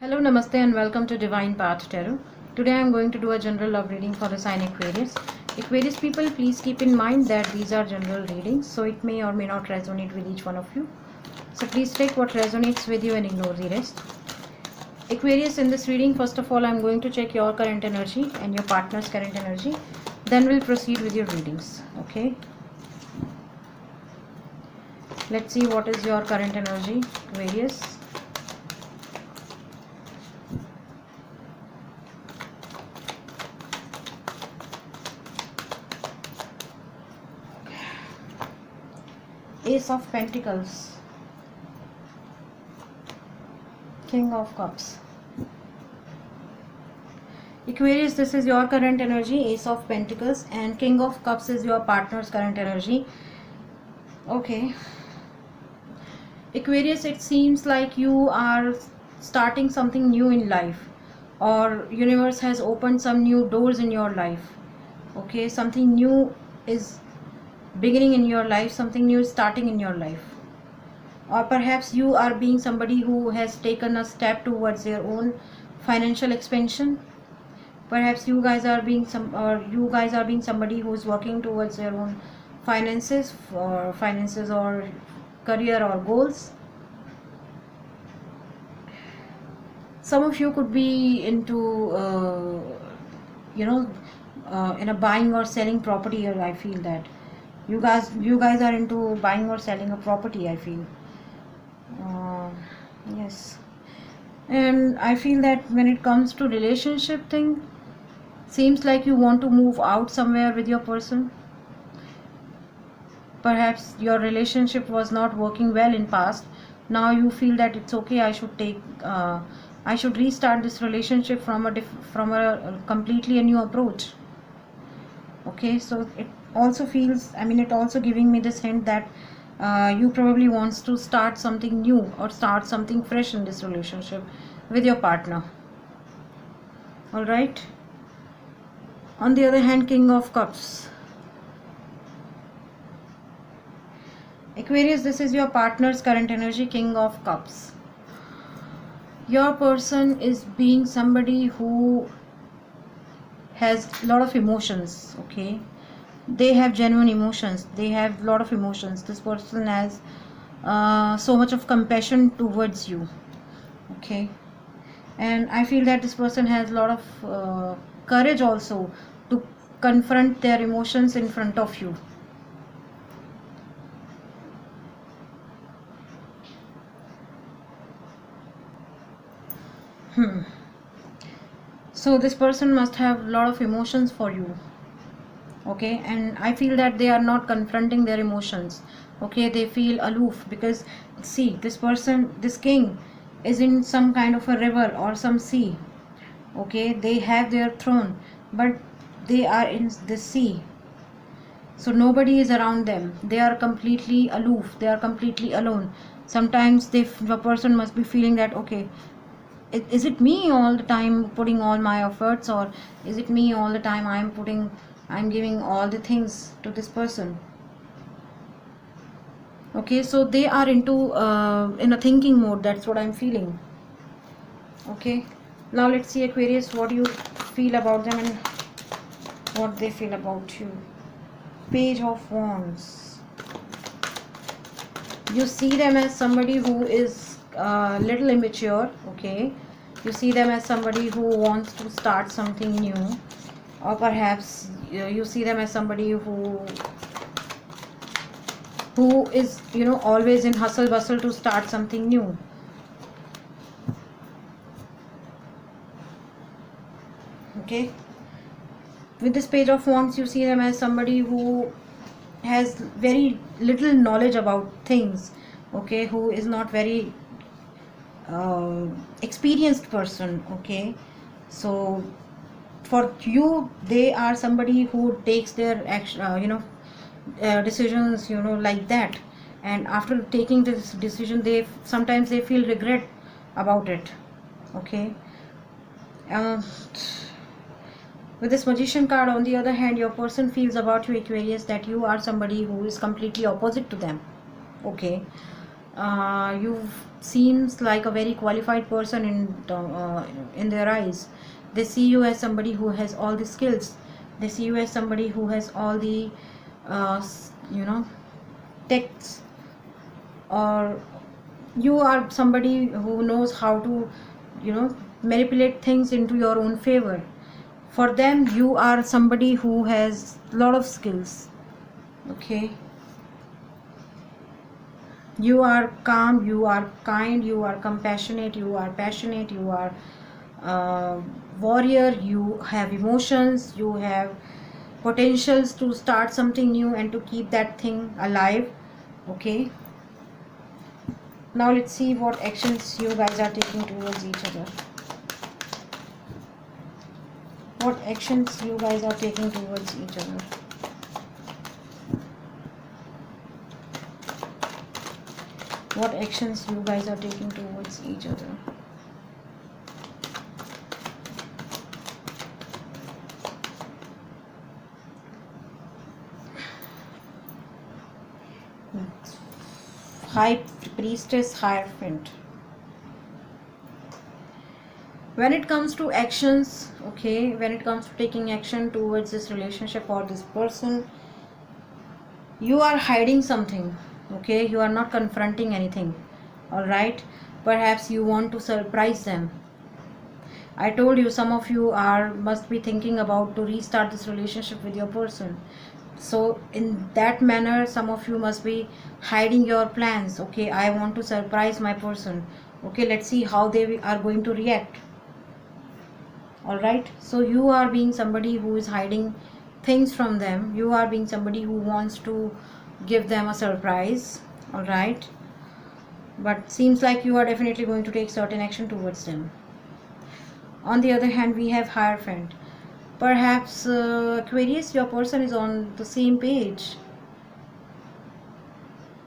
Hello, Namaste and welcome to Divine Path Tarot. Today I am going to do a general love reading for the sign Aquarius. Aquarius people, please keep in mind that these are general readings, so it may or may not resonate with each one of you. So please take what resonates with you and ignore the rest. Aquarius, in this reading, first of all, I am going to check your current energy and your partner's current energy. Then we'll proceed with your readings. Okay. Let's see what is your current energy, Aquarius. Ace of Pentacles, King of Cups. Aquarius, this is your current energy, Ace of Pentacles, and King of Cups is your partner's current energy. Okay. Aquarius, it seems like you are starting something new in life, or universe has opened some new doors in your life. Okay, something new is beginning in your life, something new is starting in your life, or perhaps you are being somebody who has taken a step towards their own financial expansion. Perhaps you guys are being somebody who is working towards their own finances or career or goals. Some of you could be into in a buying or selling property, or I feel that you guys are into buying or selling a property, I feel. Yes, and I feel that when it comes to relationship thing, seems like you want to move out somewhere with your person. Perhaps your relationship was not working well in past. Now you feel that it's okay, I should restart this relationship from a completely a new approach. Okay, so it also feels, it also giving me this hint that you probably wants to start something new or start something fresh in this relationship with your partner. All right. On the other hand, King of Cups. Aquarius, this is your partner's current energy, King of Cups. Your person is being somebody who has a lot of emotions. Okay, they have genuine emotions, they have a lot of emotions. This person has so much of compassion towards you. Okay, and I feel that this person has a lot of courage also to confront their emotions in front of you. So this person must have a lot of emotions for you. Okay, and I feel that they are not confronting their emotions. Okay, they feel aloof because, see, this king is in some kind of a river or some sea. Okay, they have their throne, but they are in the sea, so nobody is around them. They are completely aloof, they are completely alone. Sometimes the person must be feeling that, okay, is it me all the time putting all my efforts, or is it me all the time I'm giving all the things to this person? Okay, so they are into in a thinking mode. That's what I'm feeling. Okay, now let's see, Aquarius, what you feel about them and what they feel about you. Page of Wands. You see them as somebody who is little immature. Okay, you see them as somebody who wants to start something new, or perhaps you see them as somebody who is always in hustle bustle to start something new. Okay, with this Page of Wands, you see them as somebody who has very little knowledge about things. Okay, who is not very experienced person. Okay, so for you, they are somebody who takes their action, decisions, like that, and after taking this decision, sometimes they feel regret about it. Okay, with this Magician card, on the other hand, your person feels about you, Aquarius, that you are somebody who is completely opposite to them. Okay, you seems like a very qualified person in their eyes. They see you as somebody who has all the skills. They see you as somebody who has all the you know, texts, or you are somebody who knows how to, you know, manipulate things into your own favor. For them, you are somebody who has a lot of skills. Okay, you are calm, you are kind, you are compassionate, you are passionate, you are warrior, you have emotions, you have potentials to start something new and to keep that thing alive. Okay, now let's see what actions you guys are taking towards each other. What actions you guys are taking towards each other. What actions you guys are taking towards each other. High Priestess, Hierophant. When it comes to actions, okay, when it comes to taking action towards this relationship or this person, you are hiding something. Okay, you are not confronting anything. All right, perhaps you want to surprise them. I told you some of you must be thinking about to restart this relationship with your person. So in that manner, some of you must be hiding your plans. Okay, I want to surprise my person. Okay, let's see how they are going to react. All right, so you are being somebody who is hiding things from them. You are being somebody who wants to give them a surprise. All right, but seems like you are definitely going to take certain action towards them. On the other hand, we have Hierophant. Perhaps Aquarius, your person is on the same page.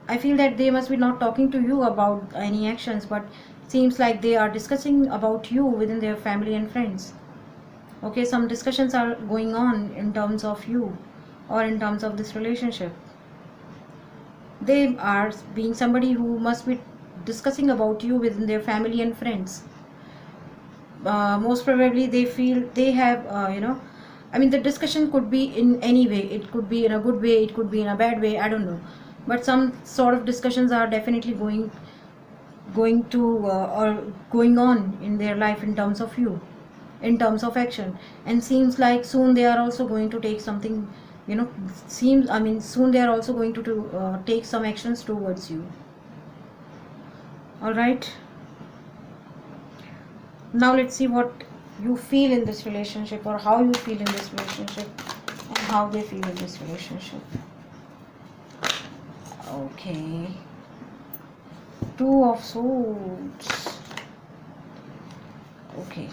I feel that they must be not talking to you about any actions, but seems like they are discussing about you within their family and friends. Okay, some discussions are going on in terms of you or in terms of this relationship. They are being somebody who must be discussing about you within their family and friends. Most probably they feel they have you know, I mean, the discussion could be in any way. It could be in a good way, it could be in a bad way, I don't know, but some sort of discussions are definitely going to or going on in their life in terms of you, in terms of action. And seems like soon they are also going to take something, you know, soon they are also going to take some actions towards you. All right, now let's see what you feel in this relationship, or how you feel in this relationship, and how they feel in this relationship. Okay, Two of Swords. Okay,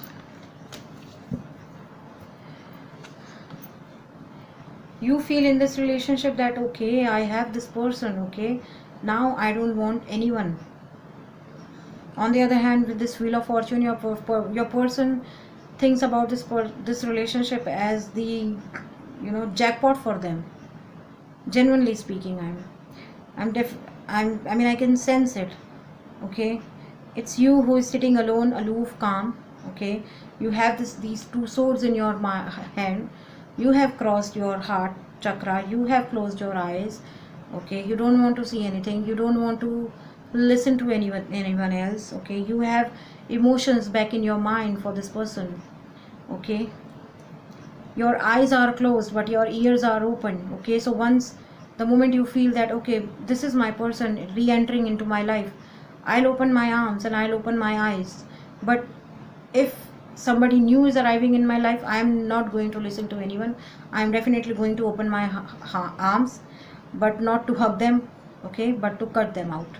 you feel in this relationship that okay, I have this person, okay, now I don't want anyone. On the other hand, with this Wheel of Fortune, your person thinks about this relationship as the, you know, jackpot for them. Genuinely speaking, I mean, I can sense it. Okay, it's you who is sitting alone, aloof, calm. Okay, you have these two swords in your hand. You have crossed your heart chakra. You have closed your eyes. Okay, you don't want to see anything. You don't want to listen to anyone else. Okay, you have emotions back in your mind for this person. Okay, your eyes are closed but your ears are open. Okay, so once the moment you feel that okay, this is my person re-entering into my life, I'll open my arms and I'll open my eyes. But if somebody new is arriving in my life, I am not going to listen to anyone. I am definitely going to open my arms, but not to hug them, okay, but to cut them out.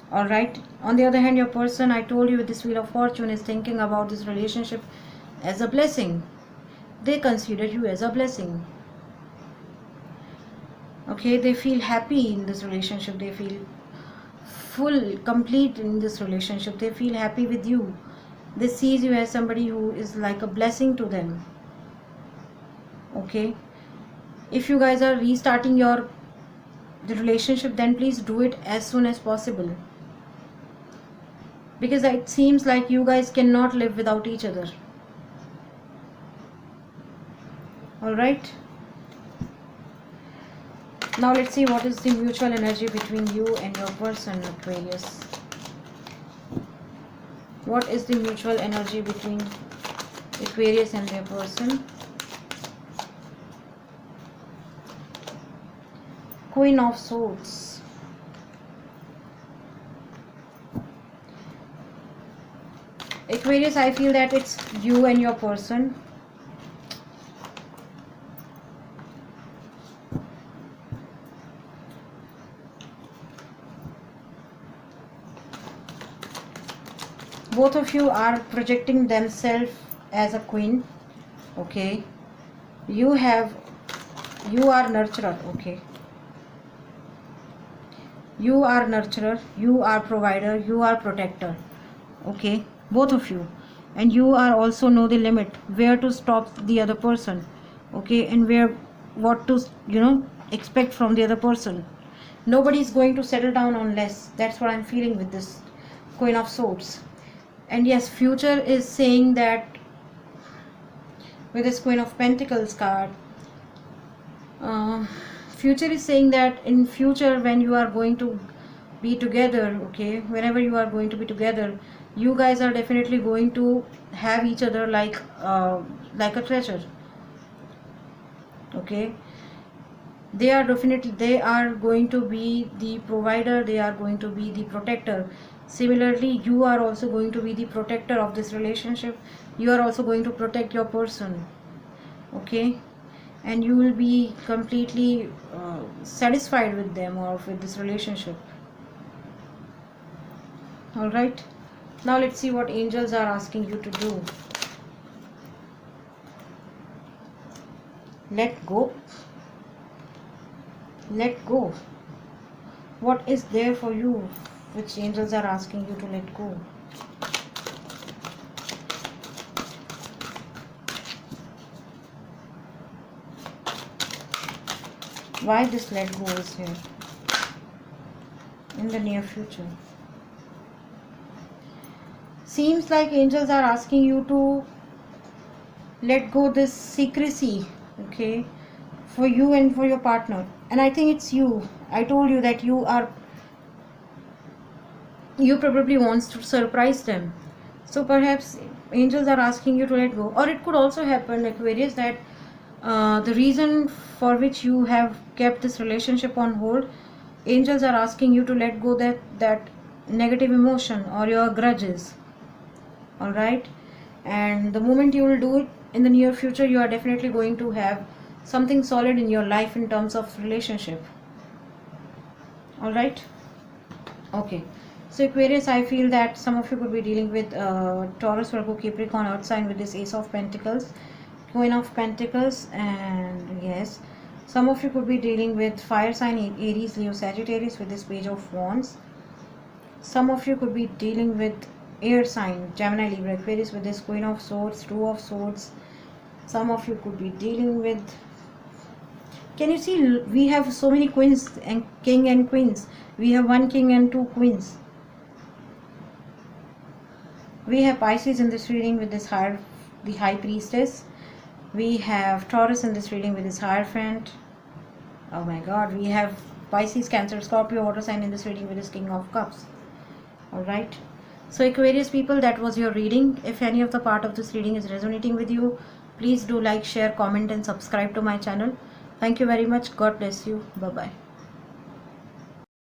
All right, on the other hand, your person, I told you, with this Wheel of Fortune, is thinking about this relationship as a blessing. They consider you as a blessing. Okay, they feel happy in this relationship. They feel full, complete in this relationship. They feel happy with you. They see you as somebody who is like a blessing to them. Okay, if you guys are restarting your the relationship, then please do it as soon as possible, because it seems like you guys cannot live without each other. All right, now let's see what is the mutual energy between you and your person, Aquarius. What is the mutual energy between Aquarius and their person? Queen of Swords. Aquarius, I feel that it's you and your person. Both of you are projecting themselves as a queen. Okay, you are nurturer. Okay, you are nurturer, you are provider, you are protector. Okay, both of you, and you are also know the limit, where to stop the other person. Okay, and what to expect from the other person. Nobody is going to settle down on less. That's what I'm feeling with this Queen of Swords. And yes, future is saying that with this Queen of Pentacles card, future is saying that in future when you are going to be together, okay, whenever you are going to be together, you guys are definitely going to have each other like a treasure. Okay, they are going to be the provider, they are going to be the protector. Similarly, you are also going to be the protector of this relationship. You are also going to protect your person. Okay, and you will be completely satisfied with them or with this relationship. All right, now let's see what angels are asking you to do. Let go. Let go. What is there for you which angels are asking you to let go? Why this let go is here in the near future? Seems like angels are asking you to let go this secrecy, okay, for you and for your partner. And I think it's you. I told you that you probably wants to surprise them. So perhaps angels are asking you to let go. Or it could also happen, Aquarius, that the reason for which you have kept this relationship on hold, angels are asking you to let go that negative emotion or your grudges. All right, and the moment you will do it in the near future, you are definitely going to have something solid in your life in terms of relationship. All right, okay. So Aquarius, I feel that some of you could be dealing with Taurus, Virgo, Capricorn, Earth sign with this Ace of Pentacles, Queen of Pentacles, and yes, some of you could be dealing with fire sign Aries, Leo, Sagittarius with this Page of Wands. Some of you could be dealing with air sign Gemini, Libra, Aquarius with this Queen of Swords, Two of Swords. Some of you could be dealing with, can you see, we have so many queens and king and queens. We have one king and two queens. We have Pisces in this reading with this the High Priestess. We have Taurus in this reading with this Hierophant. Oh my god, we have Pisces, Cancer, Scorpio, water sign in this reading with this King of Cups. Alright, so Aquarius people, that was your reading. If any of the part of this reading is resonating with you, please do like, share, comment and subscribe to my channel. Thank you very much. God bless you. Bye bye.